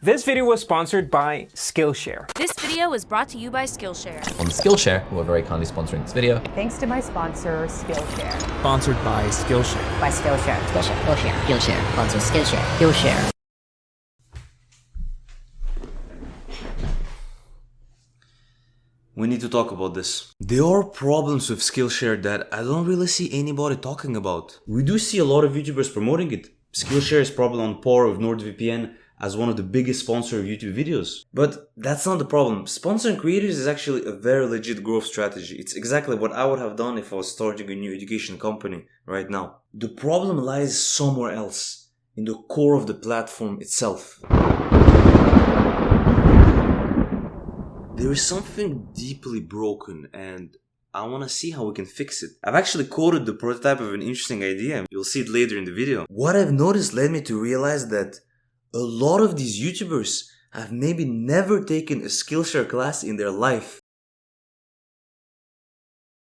This video was sponsored by Skillshare. This video was brought to you by Skillshare. On Skillshare, who are very kindly sponsoring this video. Thanks to my sponsor, Skillshare. Sponsored by Skillshare. By Skillshare. Skillshare. Sponsor Skillshare. Skillshare. We need to talk about this. There are problems with Skillshare that I don't really see anybody talking about. We do see a lot of YouTubers promoting it. Skillshare is probably on par with NordVPN as one of the biggest sponsors of YouTube videos. But that's not the problem. Sponsoring creators is actually a very legit growth strategy. It's exactly what I would have done if I was starting a new education company right now. The problem lies somewhere else, in the core of the platform itself. There is something deeply broken and I want to see how we can fix it. I've actually coded the prototype of an interesting idea. You'll see it later in the video. What I've noticed led me to realize that a lot of these YouTubers have maybe never taken a Skillshare class in their life.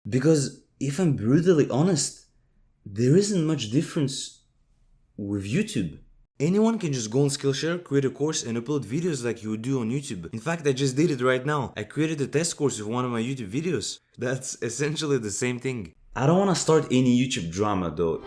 Because if I'm brutally honest, there isn't much difference with YouTube. Anyone can just go on Skillshare, create a course and upload videos like you would do on YouTube. In fact, I just did it right now. I created a test course with one of my YouTube videos. That's essentially the same thing. I don't want to start any YouTube drama though.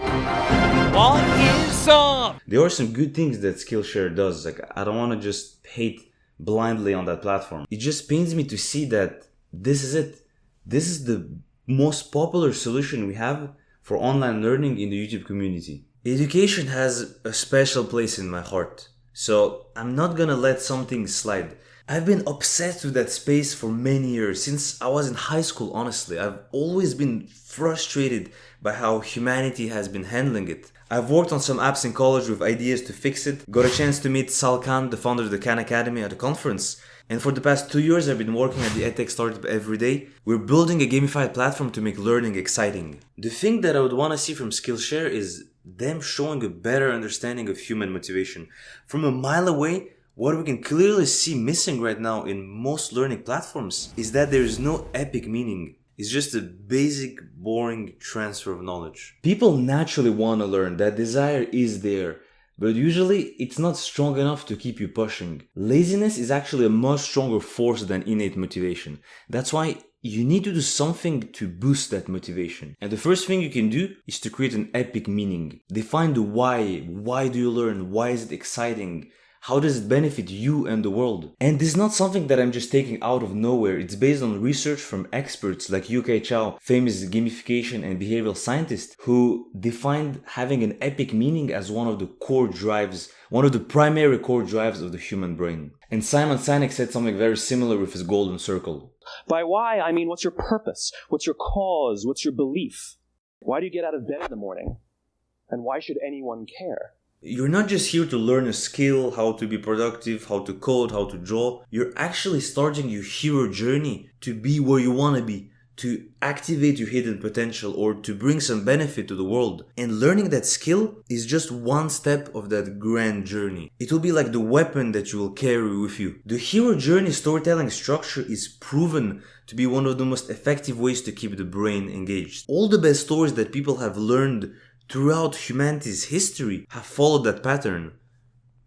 What is up? There are some good things that Skillshare does. Like, I don't want to just hate blindly on that platform. It just pains me to see that this is it. This is the most popular solution we have for online learning in the YouTube community. Education has a special place in my heart, so I'm not gonna let something slide. I've been obsessed with that space for many years, since I was in high school, honestly. I've always been frustrated by how humanity has been handling it. I've worked on some apps in college with ideas to fix it, got a chance to meet Sal Khan, the founder of the Khan Academy, at a conference, and for the past 2 years I've been working at the EdTech startup every day. We're building a gamified platform to make learning exciting. The thing that I would want to see from Skillshare is them showing a better understanding of human motivation. From a mile away, what we can clearly see missing right now in most learning platforms is that there is no epic meaning. It's just a basic, boring transfer of knowledge. People naturally want to learn, that desire is there, but usually it's not strong enough to keep you pushing. Laziness is actually a much stronger force than innate motivation. That's why you need to do something to boost that motivation. And the first thing you can do is to create an epic meaning. Define the why. Why do you learn? Why is it exciting? How does it benefit you and the world? And this is not something that I'm just taking out of nowhere. It's based on research from experts like UK Chow, famous gamification and behavioral scientist, who defined having an epic meaning as one of the core drives, one of the primary core drives of the human brain. And Simon Sinek said something very similar with his golden circle. By why, I mean, what's your purpose? What's your cause? What's your belief? Why do you get out of bed in the morning? And why should anyone care? You're not just here to learn a skill, how to be productive, how to code, how to draw. You're actually starting your hero journey to be where you want to be, to activate your hidden potential or to bring some benefit to the world. And learning that skill is just one step of that grand journey. It will be like the weapon that you will carry with you. The hero journey storytelling structure is proven to be one of the most effective ways to keep the brain engaged. All the best stories that people have learned throughout humanity's history have followed that pattern.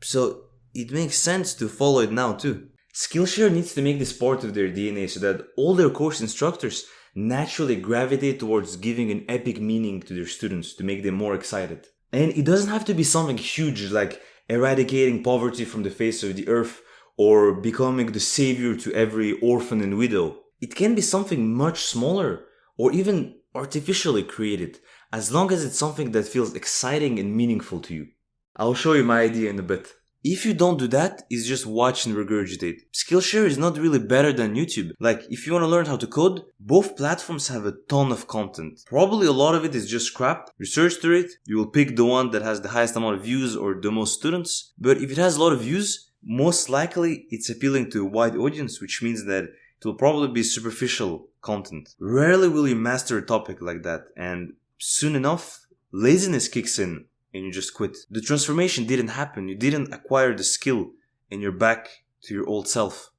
So it makes sense to follow it now too. Skillshare needs to make this part of their DNA so that all their course instructors naturally gravitate towards giving an epic meaning to their students to make them more excited. And it doesn't have to be something huge like eradicating poverty from the face of the earth or becoming the savior to every orphan and widow. It can be something much smaller or even artificially created, as long as it's something that feels exciting and meaningful to you. I'll show you my idea in a bit. If you don't do that, it's just watch and regurgitate. Skillshare is not really better than YouTube. Like, if you want to learn how to code, both platforms have a ton of content. Probably a lot of it is just crap. Research through it, you will pick the one that has the highest amount of views or the most students. But if it has a lot of views, most likely it's appealing to a wide audience, which means that it will probably be superficial content. Rarely will you master a topic like that, and soon enough, laziness kicks in and you just quit. The transformation didn't happen. You didn't acquire the skill and you're back to your old self.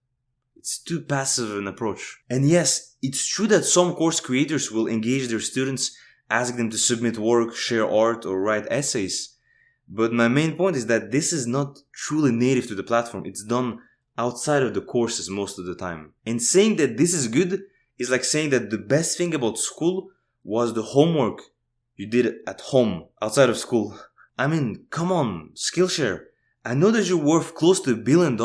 It's too passive an approach. And yes, it's true that some course creators will engage their students, ask them to submit work, share art, or write essays. But my main point is that this is not truly native to the platform. It's done outside of the courses most of the time. And saying that this is good is like saying that the best thing about school was the homework you did at home, outside of school. I mean, come on, Skillshare. I know that you're worth close to $1 billion.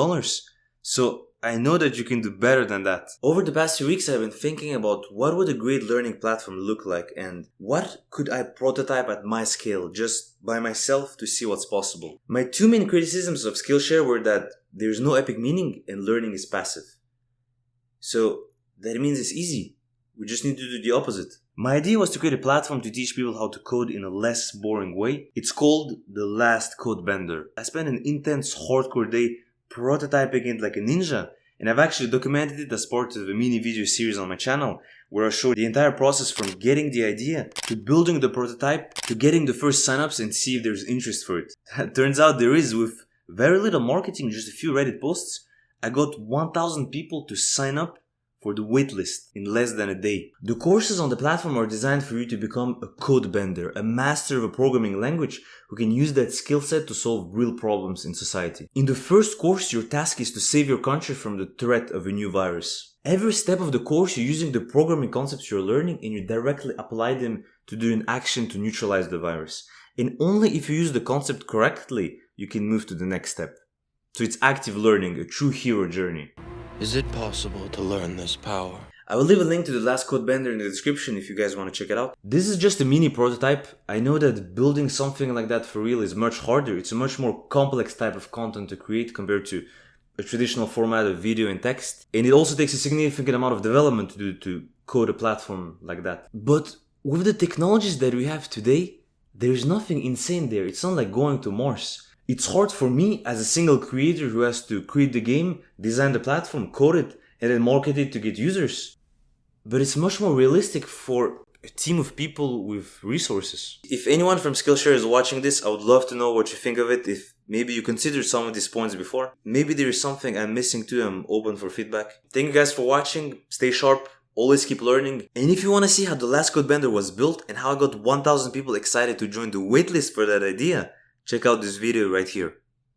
So I know that you can do better than that. Over the past few weeks, I've been thinking about what would a great learning platform look like and what could I prototype at my scale, just by myself, to see what's possible. My two main criticisms of Skillshare were that there's no epic meaning and learning is passive. So that means it's easy. We just need to do the opposite. My idea was to create a platform to teach people how to code in a less boring way. It's called the Last CodeBender. I spent an intense hardcore day prototyping it like a ninja, and I've actually documented it as part of a mini video series on my channel where I show the entire process from getting the idea to building the prototype to getting the first signups and see if there's interest for it. Turns out there is. With very little marketing, just a few Reddit posts, I got 1,000 people to sign up for the waitlist in less than a day. The courses on the platform are designed for you to become a codebender, a master of a programming language who can use that skill set to solve real problems in society. In the first course, your task is to save your country from the threat of a new virus. Every step of the course, you're using the programming concepts you're learning and you directly apply them to do an action to neutralize the virus. And only if you use the concept correctly, you can move to the next step. So it's active learning, a true hero journey. Is it possible to learn this power? I will leave a link to the Last CodeBender in the description if you guys want to check it out. This is just a mini prototype. I know that building something like that for real is much harder. It's a much more complex type of content to create compared to a traditional format of video and text. And it also takes a significant amount of development to code a platform like that. But with the technologies that we have today, there's nothing insane there. It's not like going to Mars. It's hard for me as a single creator who has to create the game, design the platform, code it, and then market it to get users. But it's much more realistic for a team of people with resources. If anyone from Skillshare is watching this, I would love to know what you think of it. If maybe you considered some of these points before. Maybe there is something I'm missing too. I'm open for feedback. Thank you guys for watching. Stay sharp. Always keep learning. And if you want to see how the Last CodeBender was built and how I got 1,000 people excited to join the waitlist for that idea, check out this video right here.